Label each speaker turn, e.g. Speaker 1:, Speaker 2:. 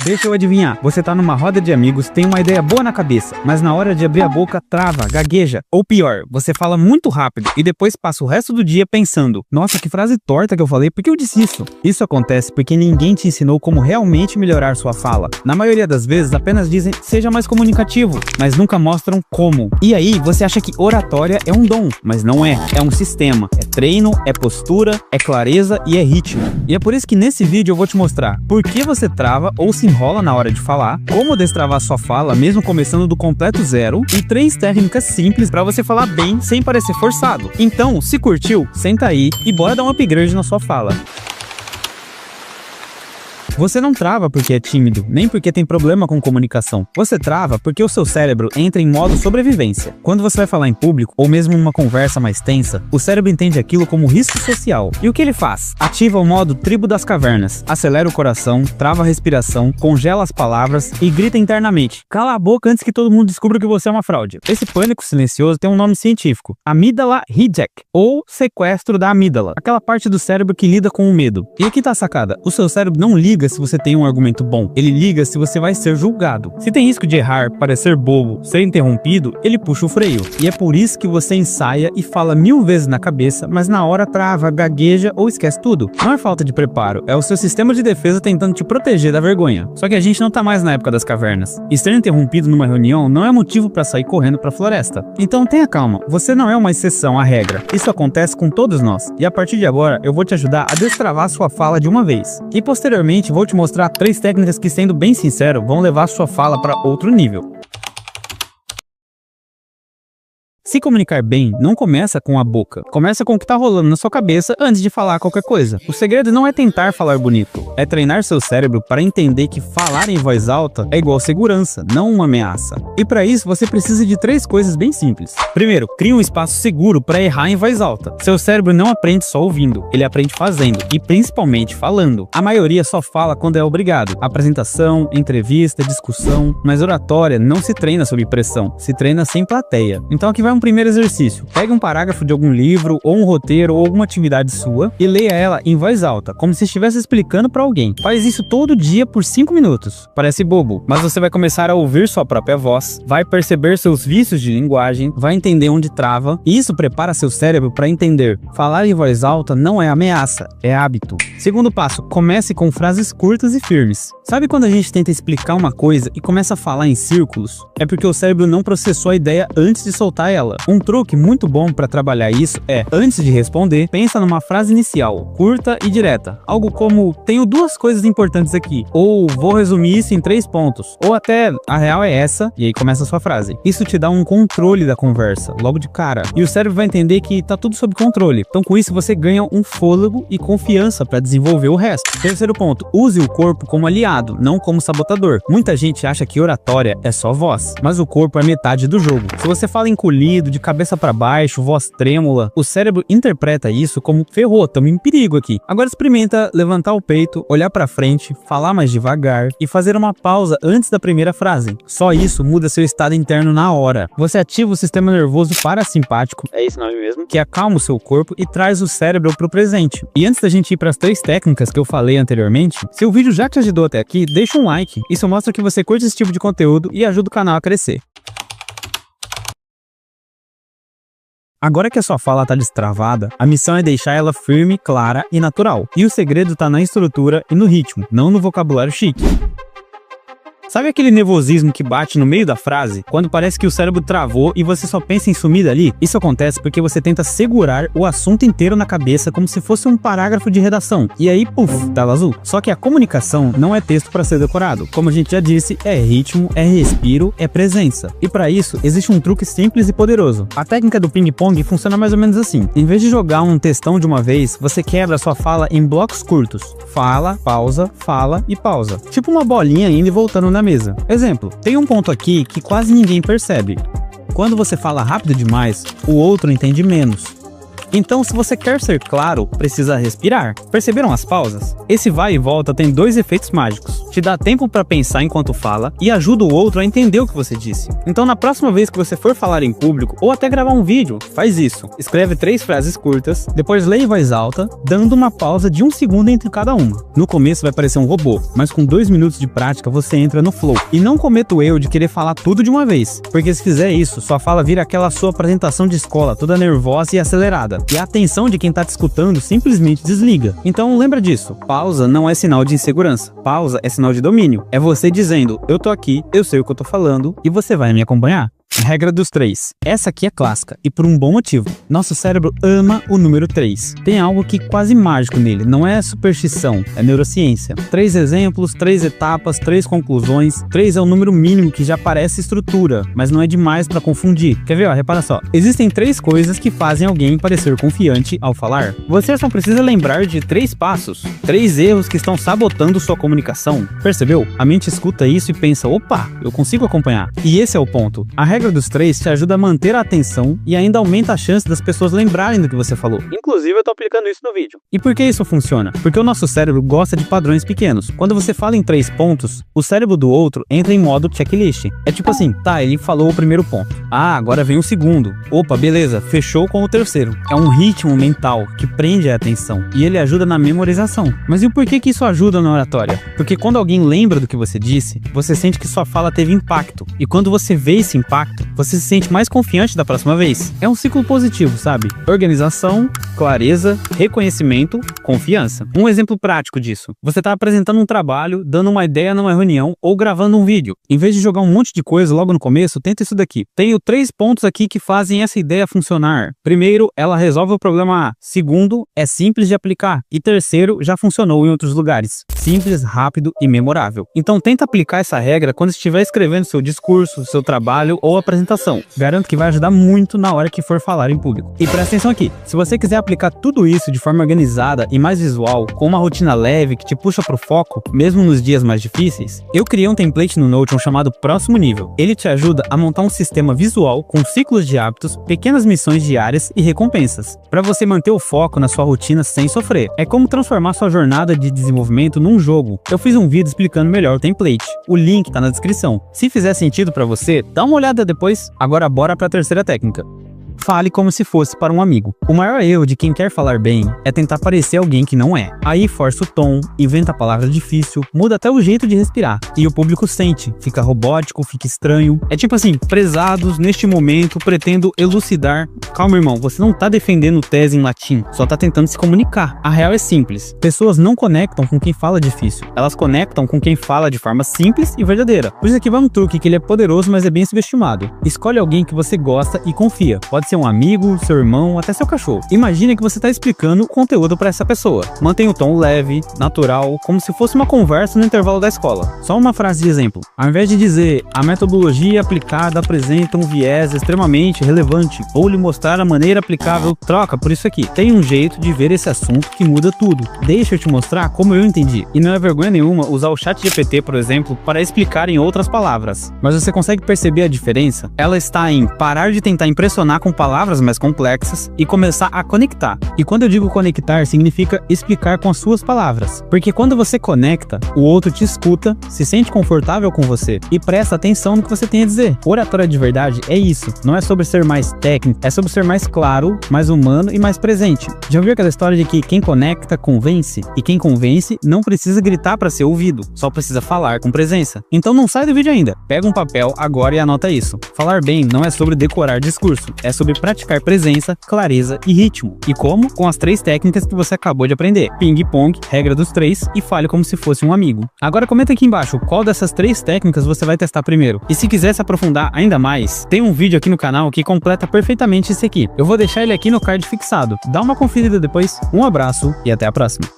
Speaker 1: Deixa eu adivinhar, você tá numa roda de amigos, tem uma ideia boa na cabeça, mas na hora de abrir a boca, trava, gagueja. Ou pior, você fala muito rápido e depois passa o resto do dia pensando: nossa, que frase torta que eu falei, por que eu disse isso? Isso acontece porque ninguém te ensinou como realmente melhorar sua fala. Na maioria das vezes, apenas dizem, seja mais comunicativo, mas nunca mostram como. E aí, você acha que oratória é um dom, mas não é. É um sistema. É treino, é postura, é clareza e é ritmo. E é por isso que nesse vídeo eu vou te mostrar por que você trava ou se enrola na hora de falar, como destravar sua fala mesmo começando do completo zero e 3 técnicas simples para você falar bem sem parecer forçado. Então, se curtiu, senta aí e bora dar um upgrade na sua fala. Você não trava porque é tímido, nem porque tem problema com comunicação. Você trava porque o seu cérebro entra em modo sobrevivência. Quando você vai falar em público, ou mesmo uma conversa mais tensa, o cérebro entende aquilo como risco social. E o que ele faz? Ativa o modo tribo das cavernas, acelera o coração, trava a respiração, congela as palavras e grita internamente: cala a boca antes que todo mundo descubra que você é uma fraude. Esse pânico silencioso tem um nome científico: amígdala hijack, ou sequestro da amígdala, aquela parte do cérebro que lida com o medo. E aqui tá a sacada: o seu cérebro não liga se você tem um argumento bom, ele liga se você vai ser julgado. Se tem risco de errar, parecer bobo, ser interrompido, ele puxa o freio. E é por isso que você ensaia e fala 1000 vezes na cabeça, mas na hora trava, gagueja ou esquece tudo. Não é falta de preparo, é o seu sistema de defesa tentando te proteger da vergonha. Só que a gente não tá mais na época das cavernas. E ser interrompido numa reunião não é motivo pra sair correndo pra floresta. Então tenha calma, você não é uma exceção à regra. Isso acontece com todos nós. E a partir de agora, eu vou te ajudar a destravar sua fala de uma vez. E posteriormente, vou te mostrar 3 técnicas que, sendo bem sincero, vão levar sua fala para outro nível. Se comunicar bem não começa com a boca, começa com o que tá rolando na sua cabeça antes de falar qualquer coisa. O segredo não é tentar falar bonito, é treinar seu cérebro para entender que falar em voz alta é igual segurança, não uma ameaça. E para isso você precisa de 3 coisas bem simples. Primeiro, crie um espaço seguro para errar em voz alta. Seu cérebro não aprende só ouvindo, ele aprende fazendo e principalmente falando. A maioria só fala quando é obrigado. Apresentação, entrevista, discussão, mas oratória não se treina sob pressão, se treina sem plateia. Então aqui vai um primeiro exercício. Pegue um parágrafo de algum livro, ou um roteiro, ou alguma atividade sua e leia ela em voz alta, como se estivesse explicando para alguém. Faz isso todo dia por 5 minutos. Parece bobo, mas você vai começar a ouvir sua própria voz, vai perceber seus vícios de linguagem, vai entender onde trava, e isso prepara seu cérebro para entender: falar em voz alta não é ameaça, é hábito. Segundo passo, comece com frases curtas e firmes. Sabe quando a gente tenta explicar uma coisa e começa a falar em círculos? É porque o cérebro não processou a ideia antes de soltar ela. Um truque muito bom para trabalhar isso é, antes de responder, pensa numa frase inicial, curta e direta. Algo como: tenho 2 coisas importantes aqui, ou vou resumir isso em 3 pontos, ou até a real é essa, e aí começa a sua frase. Isso te dá um controle da conversa, logo de cara, e o cérebro vai entender que tá tudo sob controle. Então com isso você ganha um fôlego e confiança para desenvolver o resto. Terceiro ponto, use o corpo como aliado, não como sabotador. Muita gente acha que oratória é só voz, mas o corpo é metade do jogo. Se você fala encolhido, de cabeça para baixo, voz trêmula, o cérebro interpreta isso como: ferrou, tamo em perigo aqui. Agora experimenta levantar o peito, olhar para frente, falar mais devagar e fazer uma pausa antes da primeira frase. Só isso muda seu estado interno na hora. Você ativa o sistema nervoso parasimpático, é esse nome mesmo, que acalma o seu corpo e traz o cérebro pro presente. E antes da gente ir para as 3 técnicas que eu falei anteriormente, se o vídeo já te ajudou até aqui, deixa um like. Isso mostra que você curte esse tipo de conteúdo e ajuda o canal a crescer. Agora que a sua fala tá destravada, a missão é deixar ela firme, clara e natural. E o segredo tá na estrutura e no ritmo, não no vocabulário chique. Sabe aquele nervosismo que bate no meio da frase, quando parece que o cérebro travou e você só pensa em sumir dali? Isso acontece porque você tenta segurar o assunto inteiro na cabeça como se fosse um parágrafo de redação. E aí, puf, tela azul. Só que a comunicação não é texto para ser decorado. Como a gente já disse, é ritmo, é respiro, é presença. E para isso, existe um truque simples e poderoso. A técnica do ping-pong funciona mais ou menos assim. Em vez de jogar um textão de uma vez, você quebra a sua fala em blocos curtos. Fala e pausa. Tipo uma bolinha indo e voltando na mesa. Exemplo, tem um ponto aqui que quase ninguém percebe. Quando você fala rápido demais, o outro entende menos. Então, se você quer ser claro, precisa respirar. Perceberam as pausas? Esse vai e volta tem 2 efeitos mágicos. te dá tempo para pensar enquanto fala e ajuda o outro a entender o que você disse. Então na próxima vez que você for falar em público ou até gravar um vídeo, faz isso. Escreve 3 frases curtas, depois lê em voz alta, dando uma pausa de 1 segundo entre cada uma. No começo vai parecer um robô, mas com 2 minutos de prática você entra no flow. E não cometa o erro de querer falar tudo de uma vez, porque se fizer isso, sua fala vira aquela sua apresentação de escola, toda nervosa e acelerada. E a atenção de quem tá te escutando simplesmente desliga. Então lembra disso, pausa não é sinal de insegurança, pausa é sinal de domínio. É você dizendo, eu tô aqui, eu sei o que eu tô falando e você vai me acompanhar. Regra dos 3. Essa aqui é clássica e por um bom motivo. Nosso cérebro ama o número 3. Tem algo que quase mágico nele, não é superstição, é neurociência. 3 exemplos, 3 etapas, 3 conclusões. 3 é o número mínimo que já parece estrutura, mas não é demais pra confundir. Quer ver? Ó, repara só. Existem 3 coisas que fazem alguém parecer confiante ao falar. Você só precisa lembrar de 3 passos, 3 erros que estão sabotando sua comunicação. Percebeu? A mente escuta isso e pensa, opa, eu consigo acompanhar. E esse é o ponto. A regra dos 3 te ajuda a manter a atenção e ainda aumenta a chance das pessoas lembrarem do que você falou. Inclusive, eu tô aplicando isso no vídeo. E por que isso funciona? Porque o nosso cérebro gosta de padrões pequenos. Quando você fala em 3 pontos, o cérebro do outro entra em modo checklist. É tipo assim, tá, ele falou o primeiro ponto. Ah, agora vem o segundo. Opa, beleza, fechou com o terceiro. É um ritmo mental que prende a atenção e ele ajuda na memorização. Mas e o porquê que isso ajuda na oratória? Porque quando alguém lembra do que você disse, você sente que sua fala teve impacto. E quando você vê esse impacto, você se sente mais confiante da próxima vez. É um ciclo positivo, sabe? Organização, clareza, reconhecimento, confiança. Um exemplo prático disso. Você tá apresentando um trabalho, dando uma ideia numa reunião ou gravando um vídeo. Em vez de jogar um monte de coisa logo no começo, tenta isso daqui. Tenho 3 pontos aqui que fazem essa ideia funcionar. Primeiro, ela resolve o problema A. Segundo, é simples de aplicar. E terceiro, já funcionou em outros lugares. Simples, rápido e memorável. Então tenta aplicar essa regra quando estiver escrevendo seu discurso, seu trabalho ou apresentação. Garanto que vai ajudar muito na hora que for falar em público. E presta atenção aqui, se você quiser aplicar tudo isso de forma organizada e mais visual, com uma rotina leve que te puxa pro foco, mesmo nos dias mais difíceis, eu criei um template no Notion chamado Próximo Nível. Ele te ajuda a montar um sistema visual com ciclos de hábitos, pequenas missões diárias e recompensas, para você manter o foco na sua rotina sem sofrer. É como transformar sua jornada de desenvolvimento num jogo. Eu fiz um vídeo explicando melhor o template. O link tá na descrição. Se fizer sentido para você, dá uma olhada depois. Agora bora para a terceira técnica. Fale como se fosse para um amigo. O maior erro de quem quer falar bem é tentar parecer alguém que não é. Aí força o tom, inventa a palavra difícil, muda até o jeito de respirar. E o público sente, fica robótico, fica estranho. É tipo assim, prezados, neste momento, pretendo elucidar. Calma, irmão, você não tá defendendo tese em latim, só tá tentando se comunicar. A real é simples. Pessoas não conectam com quem fala difícil. Elas conectam com quem fala de forma simples e verdadeira. Por isso aqui vai um truque que ele é poderoso, mas é bem subestimado. Escolhe alguém que você gosta e confia. Pode ser um amigo, seu irmão, até seu cachorro. Imagine que você está explicando o conteúdo para essa pessoa. Mantenha o tom leve, natural, como se fosse uma conversa no intervalo da escola. Só uma frase de exemplo. Ao invés de dizer, a metodologia aplicada apresenta um viés extremamente relevante, ou lhe mostrar a maneira aplicável, troca por isso aqui. Tem um jeito de ver esse assunto que muda tudo. Deixa eu te mostrar como eu entendi. E não é vergonha nenhuma usar o ChatGPT, por exemplo, para explicar em outras palavras. Mas você consegue perceber a diferença? Ela está em parar de tentar impressionar com palavras mais complexas e começar a conectar. E quando eu digo conectar, significa explicar com as suas palavras. Porque quando você conecta, o outro te escuta, se sente confortável com você e presta atenção no que você tem a dizer. Oratória de verdade é isso. Não é sobre ser mais técnico, é sobre ser mais claro, mais humano e mais presente. Já ouviu aquela história de que quem conecta, convence? E quem convence não precisa gritar para ser ouvido, só precisa falar com presença. Então não sai do vídeo ainda. Pega um papel agora e anota isso. Falar bem não é sobre decorar discurso, é sobre praticar presença, clareza e ritmo. E como? Com as 3 técnicas que você acabou de aprender. Ping-pong, regra dos 3 e fale como se fosse um amigo. Agora comenta aqui embaixo qual dessas 3 técnicas você vai testar primeiro. E se quiser se aprofundar ainda mais, tem um vídeo aqui no canal que completa perfeitamente esse aqui. Eu vou deixar ele aqui no card fixado. Dá uma conferida depois. Um abraço e até a próxima.